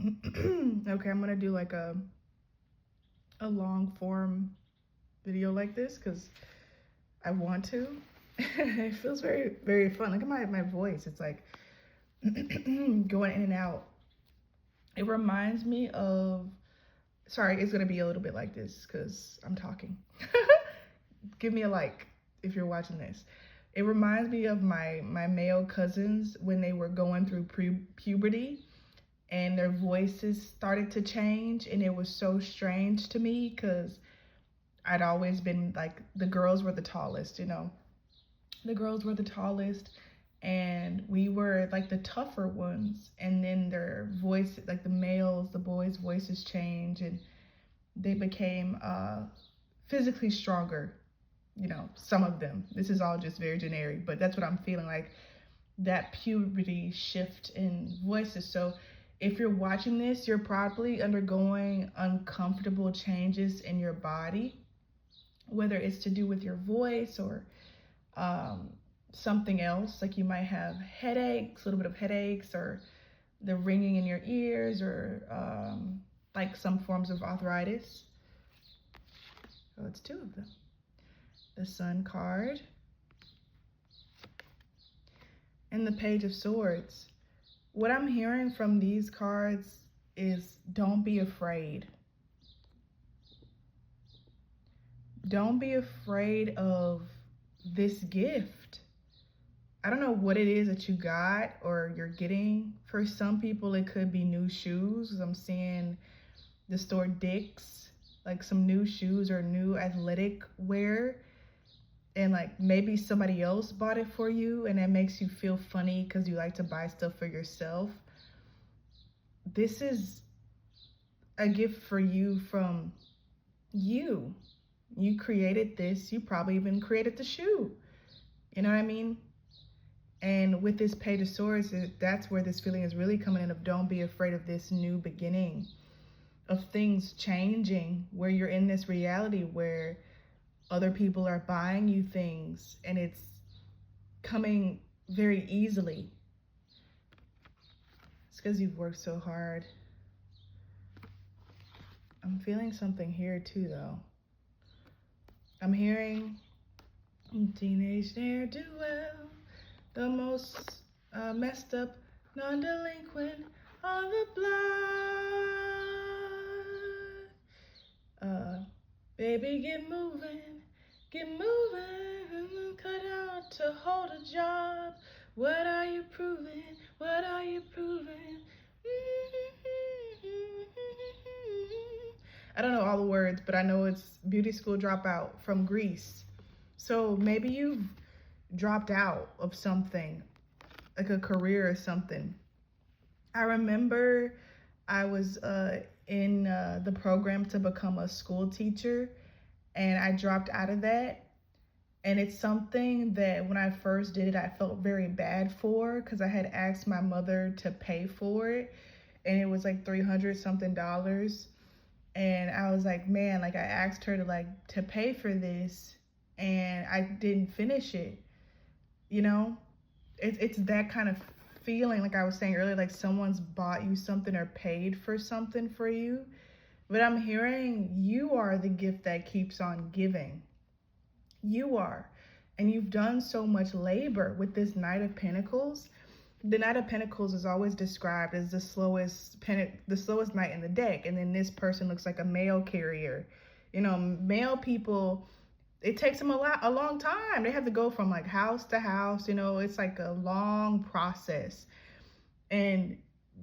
Okay, I'm gonna do like a long form video like this because I want to. It feels very, very fun. Look at my voice. It's like going in and out. It reminds me of, sorry, it's gonna be a little bit like this because I'm talking. Give me a like if you're watching this. It reminds me of my male cousins when they were going through puberty and their voices started to change, and it was so strange to me because I'd always been like, the girls were the tallest, you know. The girls were the tallest and we were like the tougher ones, and then their voice, like the males, the boys' voices change and they became physically stronger, you know, some of them. This is all just very generic, but that's what I'm feeling like, that puberty shift in voices. So if you're watching this, you're probably undergoing uncomfortable changes in your body, whether it's to do with your voice or something else. Like you might have headaches, a little bit of headaches, or the ringing in your ears, or like some forms of arthritis. So it's two of them. The Sun card and the Page of Swords. What I'm hearing from these cards is don't be afraid. Don't be afraid of this gift. I don't know what it is that you got or you're getting. For some people, it could be new shoes. I'm seeing the store Dick's, like some new shoes or new athletic wear. And like maybe somebody else bought it for you and that makes you feel funny because you like to buy stuff for yourself. This is a gift for you from you. You created this. You probably even created the shoe. You know what I mean? And with this Page of Swords, that's where this feeling is really coming in, of don't be afraid of this new beginning, of things changing, where you're in this reality where other people are buying you things and it's coming very easily. It's because you've worked so hard. I'm feeling something here too, though. I'm hearing teenage ne'er-do-well, the most messed up non-delinquent on the block. Baby, get moving, cut out to hold a job. What are you proving? What are you proving? I don't know all the words, but I know it's Beauty School Dropout from Greece. So maybe you've dropped out of something, like a career or something. I remember I was in the program to become a school teacher, and I dropped out of that. And it's something that when I first did it, I felt very bad for, because I had asked my mother to pay for it, and it was like $300 something. And I was like, man, like I asked her to pay for this and I didn't finish it. You know, it's that kind of feeling, like I was saying earlier, like someone's bought you something or paid for something for you. But I'm hearing you are the gift that keeps on giving. You are. And you've done so much labor with this Knight of Pentacles. The Knight of Pentacles is always described as the slowest knight in the deck. And then this person looks like a mail carrier. You know, male people, it takes them a long time. They have to go from like house to house. You know, it's like a long process. And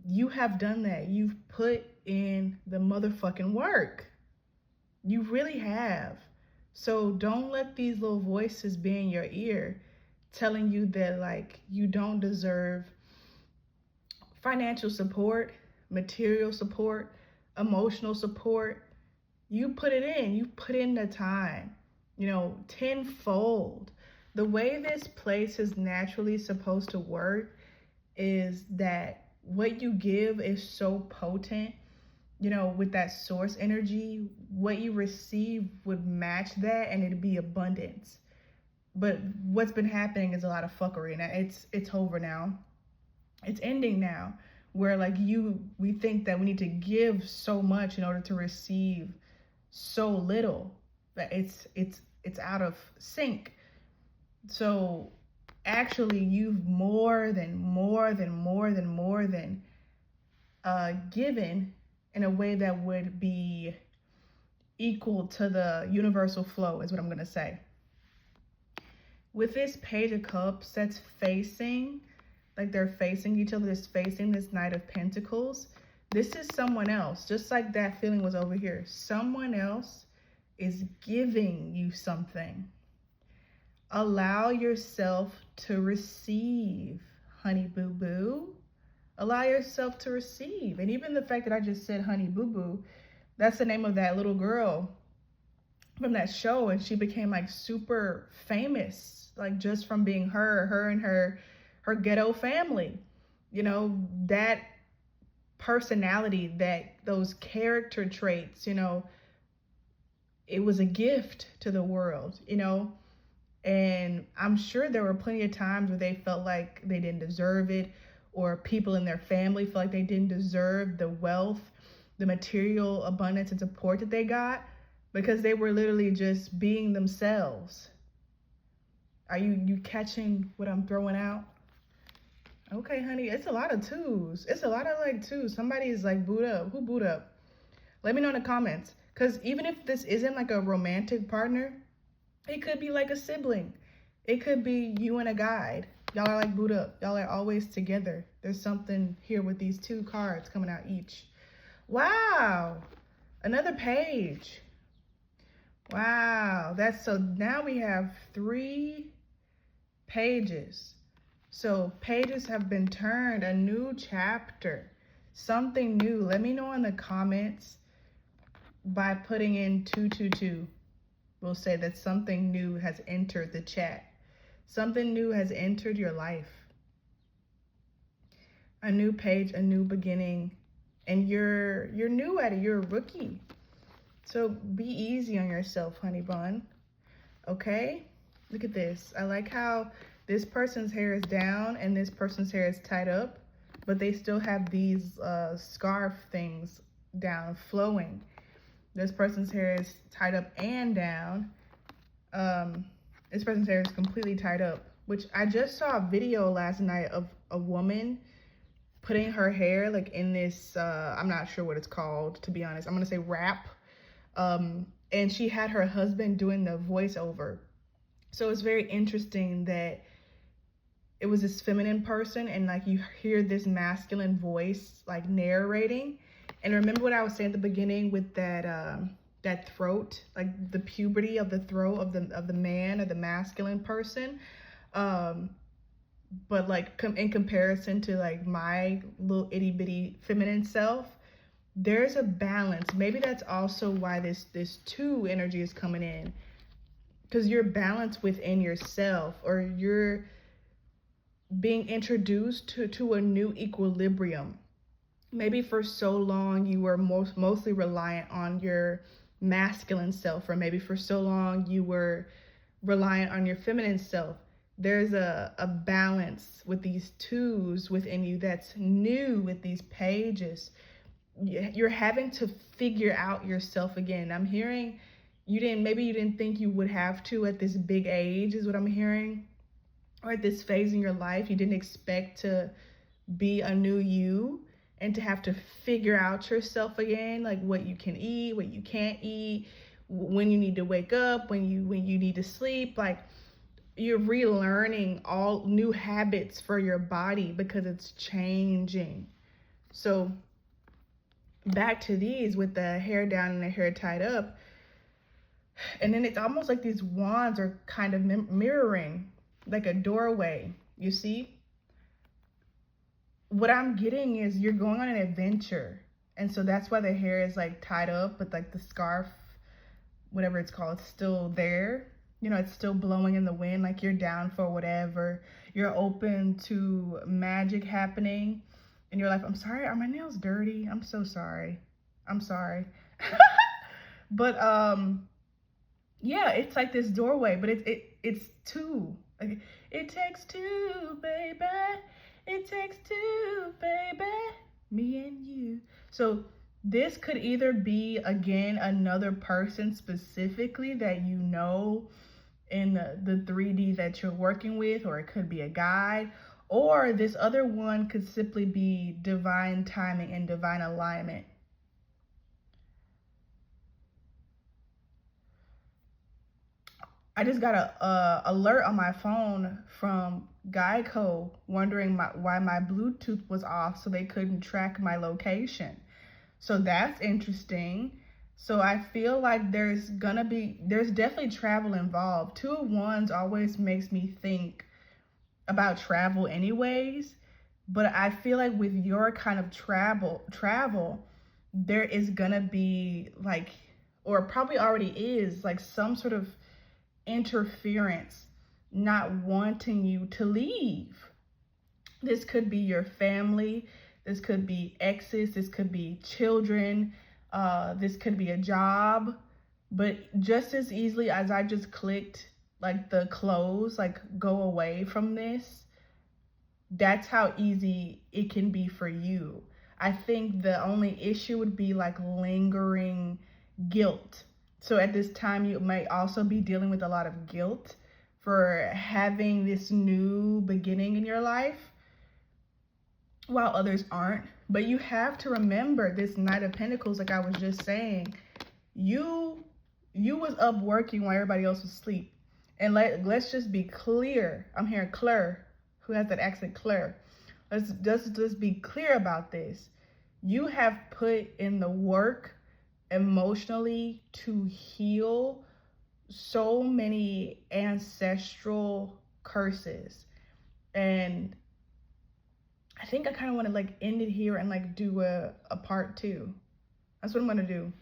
you have done that. You've put in the motherfucking work. You really have. So don't let these little voices be in your ear telling you that like you don't deserve financial support, material support, emotional support. You put it in. You put in the time, you know, tenfold. The way this place is naturally supposed to work is that what you give is so potent, you know, with that source energy. What you receive would match that and it'd be abundance. But what's been happening is a lot of fuckery, and it's over now. It's ending now. where like we think that we need to give so much in order to receive so little, that it's out of sync. So actually you've more than given in a way that would be equal to the universal flow, is what I'm going to say. With this Page of Cups that's facing, like they're facing each other, that's facing this Knight of Pentacles, this is someone else, just like that feeling was over here. Someone else is giving you something. Allow yourself to receive, honey boo boo. Allow yourself to receive. And even the fact that I just said honey boo boo, that's the name of that little girl from that show, and she became like super famous, like just from being her and her ghetto family. You know, that personality, that those character traits, you know, it was a gift to the world, you know. And I'm sure there were plenty of times where they felt like they didn't deserve it, or people in their family felt like they didn't deserve the wealth, the material abundance and support that they got, because they were literally just being themselves. Are you catching what I'm throwing out? Okay, honey, it's a lot of twos. It's a lot of like twos. Somebody's like boot up. Who boot up? Let me know in the comments. Because even if this isn't like a romantic partner, it could be like a sibling. It could be you and a guide. Y'all are like boot up. Y'all are always together. There's something here with these two cards coming out each. Wow. Another page. Wow. That's so now we have 3 pages. So pages have been turned, a new chapter, something new. Let me know in the comments by putting in 222. We'll say that something new has entered the chat. Something new has entered your life. A new page, a new beginning, and you're new at it. You're a rookie. So be easy on yourself, honey bun. Okay? Look at this. I like how this person's hair is down and this person's hair is tied up, but they still have these scarf things down, flowing. This person's hair is tied up and down. This person's hair is completely tied up, which I just saw a video last night of a woman putting her hair like in this, I'm not sure what it's called, to be honest. I'm gonna say wrap. And she had her husband doing the voiceover. So it's very interesting that it was this feminine person and like you hear this masculine voice like narrating. And remember what I was saying at the beginning with that that throat, like the puberty of the throat of the man or the masculine person. But like in comparison to like my little itty bitty feminine self, there's a balance. Maybe that's also why this 2 energy is coming in, because you're balanced within yourself, or you're being introduced to a new equilibrium. Maybe for so long you were mostly reliant on your masculine self, or maybe for so long you were reliant on your feminine self. There's a balance with these 2s within you that's new with these pages. You're having to figure out yourself again. I'm hearing maybe you didn't think you would have to at this big age, is what I'm hearing. Or at this phase in your life, you didn't expect to be a new you and to have to figure out yourself again, like what you can eat, what you can't eat, when you need to wake up, when you need to sleep. Like you're relearning all new habits for your body because it's changing. So back to these with the hair down and the hair tied up. And then it's almost like these wands are kind of mirroring like a doorway, you see? What I'm getting is you're going on an adventure. And so that's why the hair is like tied up, but like the scarf, whatever it's called, it's still there. You know, it's still blowing in the wind, like you're down for whatever. You're open to magic happening in your life. I'm sorry, are my nails dirty? I'm so sorry. I'm sorry. But yeah, it's like this doorway, but it's 2. Like, it takes 2, baby. It takes two, baby. Me and you. So this could either be, again, another person specifically that you know in the 3D that you're working with, or it could be a guide, or this other one could simply be divine timing and divine alignment. I just got a alert on my phone from Geico wondering why my Bluetooth was off, so they couldn't track my location. So that's interesting. So I feel like there's definitely travel involved. 2 of Wands always makes me think about travel anyways, but I feel like with your kind of travel, there is gonna be like, or probably already is, like some sort of interference, not wanting you to leave. This could be your family, this could be exes, this could be children, this could be a job. But just as easily as I just clicked like the close, like go away from this, that's how easy it can be for you. I think the only issue would be like lingering guilt. So at this time, you might also be dealing with a lot of guilt for having this new beginning in your life, while others aren't. But you have to remember this Knight of Pentacles, like I was just saying, you was up working while everybody else was asleep. And let's just be clear. I'm hearing Claire, who has that accent, Claire. Let's be clear about this. You have put in the work emotionally to heal so many ancestral curses. And I think I kind of want to like end it here and like do a part 2. That's what I'm going to do.